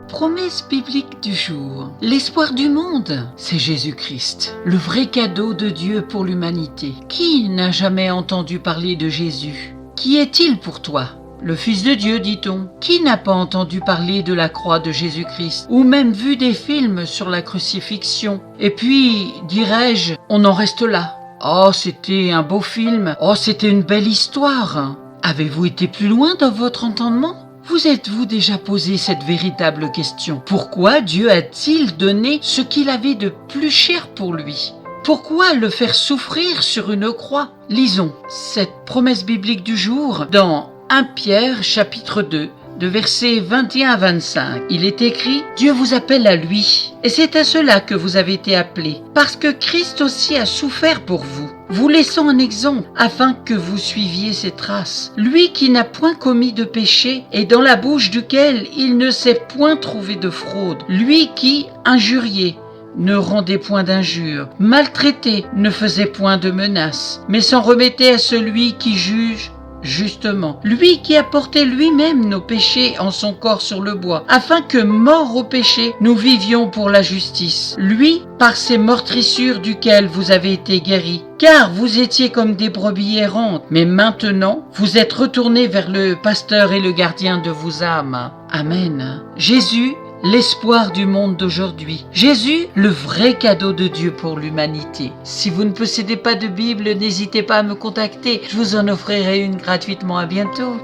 Promesse biblique du jour. L'espoir du monde, c'est Jésus-Christ, le vrai cadeau de Dieu pour l'humanité. Qui n'a jamais entendu parler de Jésus? Qui est-il pour toi? Le Fils de Dieu, dit-on. Qui n'a pas entendu parler de la croix de Jésus-Christ, ou même vu des films sur la crucifixion? Et puis, dirais-je, on en reste là. Oh, c'était un beau film. Oh, c'était une belle histoire. Avez-vous été plus loin dans votre entendement? Vous êtes-vous déjà posé cette véritable question? Pourquoi Dieu a-t-il donné ce qu'il avait de plus cher pour lui? Pourquoi le faire souffrir sur une croix? Lisons cette promesse biblique du jour dans 1 Pierre chapitre 2, de versets 21 à 25. Il est écrit: Dieu vous appelle à lui, et c'est à cela que vous avez été appelés, parce que Christ aussi a souffert pour vous, vous laissant un exemple, afin que vous suiviez ses traces. Lui qui n'a point commis de péché, et dans la bouche duquel il ne s'est point trouvé de fraude. Lui qui, injurié, ne rendait point d'injures, maltraité, ne faisait point de menaces, mais s'en remettait à celui qui juge justement. Lui qui a porté lui-même nos péchés en son corps sur le bois, afin que, morts au péché, nous vivions pour la justice. Lui, par ses meurtrissures duquel vous avez été guéris, car vous étiez comme des brebis errantes, mais maintenant, vous êtes retournés vers le pasteur et le gardien de vos âmes. Amen. Jésus, l'espoir du monde d'aujourd'hui. Jésus, le vrai cadeau de Dieu pour l'humanité. Si vous ne possédez pas de Bible, n'hésitez pas à me contacter. Je vous en offrirai une gratuitement. À bientôt.